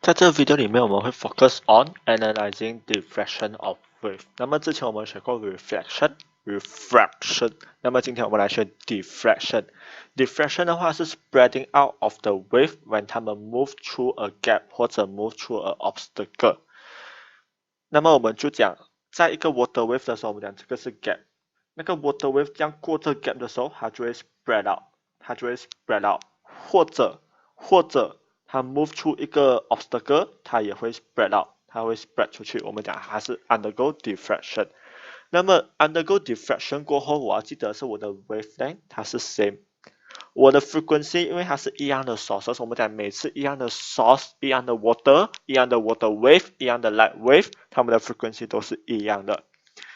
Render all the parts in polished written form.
在这个 video 里面，我们会 focus on analyzing diffraction of wave。那么之前我们学过 refraction，那么今天我们来学 diffraction。diffraction 的话是 spreading out of the wave when 它们 move through a gap 或者 move through a obstacle。那么我们就讲，在一个 water wave 的时候，我们讲这个是 gap。那个 water wave 这样过这 gap 的时候，它就会 spread out，它就会 spread out，或者它 move 出一个 obstacle，它也会 spread out，它会 spread 出去。我们讲它是 undergo diffraction。那么 undergo diffraction 过后，我要记得是我的 wavelength 它是 same。我的 frequency 因为它是一样的 source， 我们讲每次一样的 source， 一样的 water， 一样的 water wave， 一样的 light wave， 它们的 frequency 都是一样的。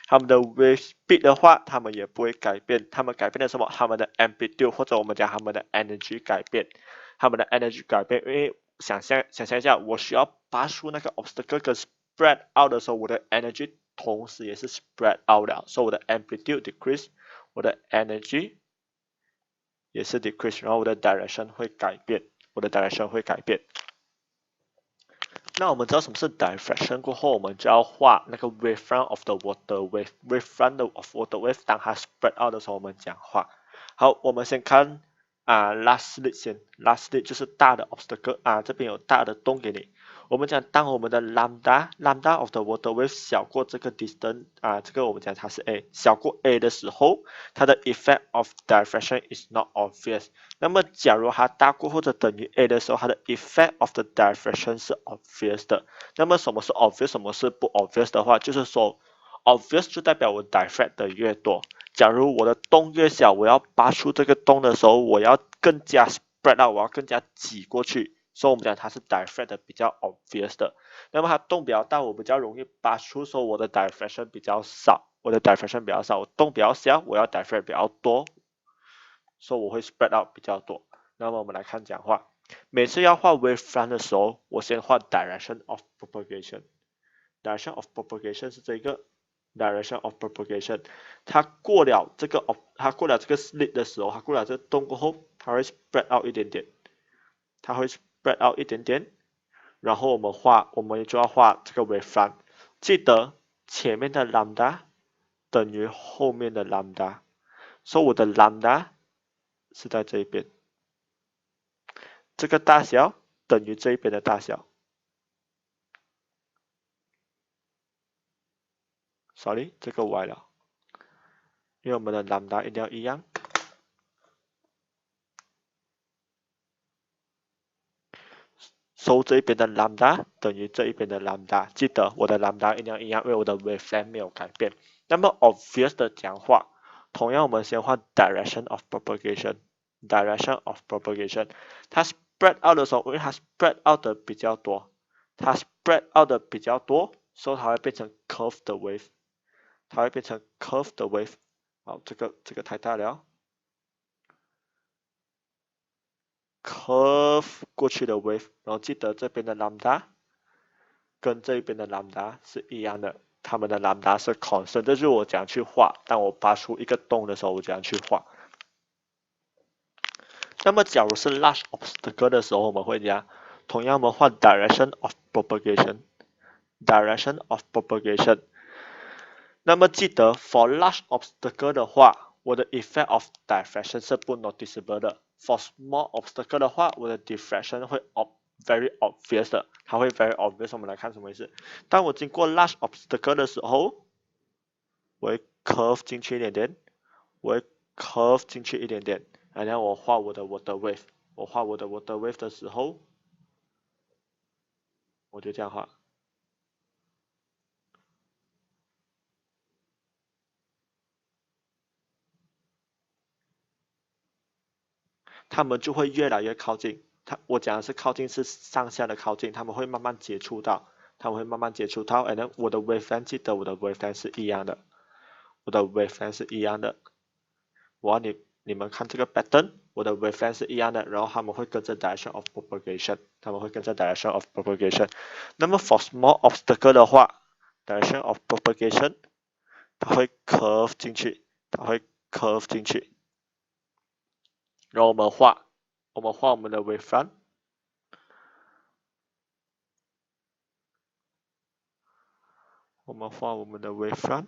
它们的 wave speed 的话，它们也不会改变。它们改变的什么？它们的 amplitude 或者我们讲它们的 energy 改变。它们的 energy 改变，因为想象一下，我需要拔出那个 obstacle 跟 spread out 的时候，我的 energy 同时也是 spread out 了，所以我的 amplitude decrease， 我的 energy 也是 decrease， 然后我的 direction 会改变，我的 direction 会改变。那我们知道什么是 diffraction 过后，我们就要画那个 wavefront of the water wave，wavefront of water wave， 当它 spread out 的时候，我们讲话。好，我们先看last lead 先 ，last lead 就是大的 obstacle 这边有大的洞给你。我们讲当我们的 lambda of the water wave 小过这个 distance 这个我们讲它是 a， 小过 a 的时候，它的 effect of diffraction is not obvious。那么假如它大过或者等于 a 的时候，它的 effect of the diffraction 是 obvious 的。那么什么是 obvious， 什么是不 obvious 的话，就是说 obvious 就代表我 diffract 的越多。假如我的洞越小，我要拔出这个洞的时候，我要更加 spread out， 我要更加挤过去，所以我们讲它是 diffract 的比较 obvious 的。那么它洞比较大，我比较容易拔出，所以我的 diffraction 比较少，我的 diffraction 比较少，我洞比较小，我要 diffract 比较多，所以我会 spread out 比较多。那么我们来看讲话，每次要画 wavefront 的时候，我先画 direction of propagation。direction of propagation 是这个 direction of propagation， 它过了这个 slit 的时候，它过了这个洞过后，它会 spread out 一点点，它会 spread out 一点点，然后我们就要画这个 wavefront， 记得前面的 lambda 等于后面的 lambda， 所以我的 lambda 是在这一边，这个大小等于这一边的大小。Sorry， 这个歪了，因为我们的 lambda 一定要一样。这一边的 lambda 等于这一边的 lambda， 记得我的 lambda 一定要一样，因为我的 wavelength 没有改变。那么 obvious 的讲话，同样我们先画 direction of propagation，direction of propagation， 它 spread out 的时候，因为它 spread out 的比较多，它 spread out 的比较多，所以它会变成 curve 的 wave， 它会变成 curve 的 wave。好，这个太大了。curve 过去的 wave， 然后记得这边的 lambda 跟这边的 lambda 是一样的，它们的 lambda 是 constant， 这就是我怎样去画。当我拔出一个洞的时候，我怎样去画。那么假如是 large obstacle 的时候，我们会怎样？同样我们画 direction of propagation，direction of propagation。那么记得 for large obstacle 的话，我的 effect of diffraction 是不 noticeable 的。For small obstacle 的话，我的 diffraction 会 very obvious 的，它会 very obvious。我们来看什么意思？当我经过 large obstacle 的时候，我会 curve 进去一点点，我会 curve 进去一点点，然后我画我的 water wave。我画我的 water wave 的时候，我就这样画。他们就会越来越靠近。我讲的是靠近，是上下的靠近，他们会慢慢接触到，然后我的 wavelength 记得我的 wavelength 是一样的，我的 wavelength 是一样的。我要你们看这个 pattern， 我的 wavelength 是一样的，然后他们会跟着 direction of propagation， 他们会跟着 direction of propagation。那么 for small obstacle 的话 ，direction of propagation， 它会 curve 进去，它会 curve 进去。然后我们画我们的 wavefront，我们画我们的 wavefront。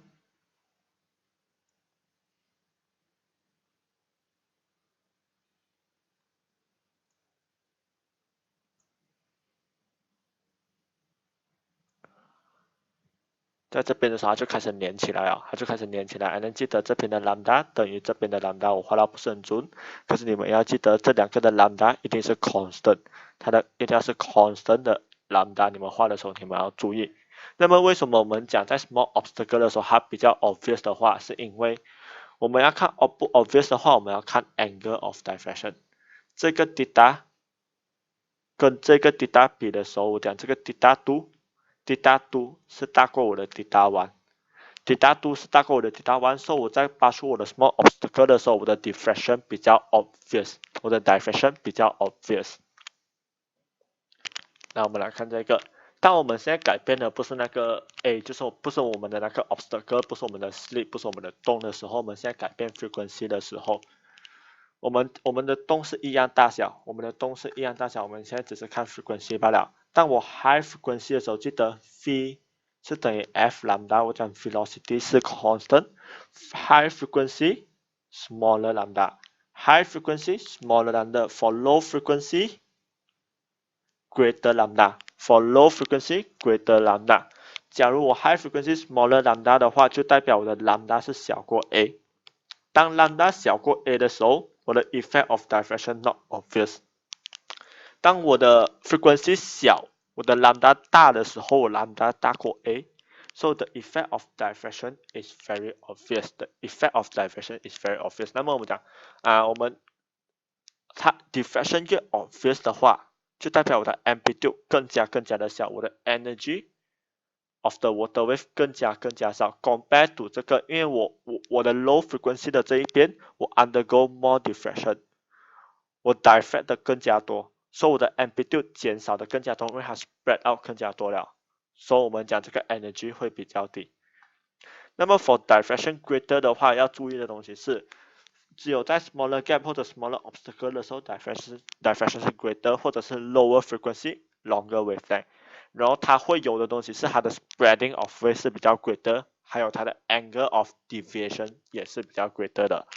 在这边的时候，它就开始连起来了，它就开始连起来。还能记得这边的 lambda 等于这边的 lambda，我画到不是很准，可是你们要记得这两个的 lambda 一定是 constant， 它的一定要是 constant 的 lambda， 你们画的时候你们要注意。那么为什么我们讲在 small obstacle 的时候它比较 obvious 的话，是因为我们要看不 obvious 的话，我们要看 angle of diffraction。这个 theta 跟这个 theta 比的时候，我讲这个 theta 2是大过我的 theta 1。theta 2是大过我的 theta 1，所以我在拔出我的 small obstacle 的时候，我的 diffraction 比较 obvious， 我的 diffraction 比较 obvious。那我们来看这个，当我们现在改变的不是那个 A， 就是不是我们的那个 obstacle， 不是我们的 slip， 不是我们的洞的时候，我们现在改变 frequency 的时候，我们的洞是一样大小，我们的洞是一样大小，我们现在只是看 frequency 罢了。当我 high frequency 的时候，记得 v 是等于 f lambda， 我讲 velocity 是 constant，high frequency smaller lambda，high frequency smaller lambda，for low frequency greater lambda，for low frequency greater lambda。假如我 high frequency smaller lambda 的话，就代表我的 lambda 是小过 a。当 lambda 小过 a 的时候，我的 effect of diffraction not obvious。当我的 frequency 小，我的 lambda 大的时候，我 lambda 大过 a，so the effect of diffraction is very obvious. The effect of diffraction is very obvious. 那么我们讲它 diffraction 越 obvious 的话，就代表我的 amplitude 更加的小，我的 energy of the water wave 更加少 ，compare to 这个，因为我的 low frequency 的这一边，我 undergo more diffraction， 我 diffract 的更加多，所以我的 amplitude 减少的更加多，因为它 spread out 更加多了，所以我们讲这个 energy 会比较低。那么 for diffraction greater 的话，要注意的东西是，只有在 smaller gap 或者 smaller obstacle 的时候 diffraction 是 greater， 或者是 lower frequency longer wavelength。然后它会有的东西是它的 spreading of wave 是比较 greater， 还有它的 angle of deviation 也是比较 greater 的。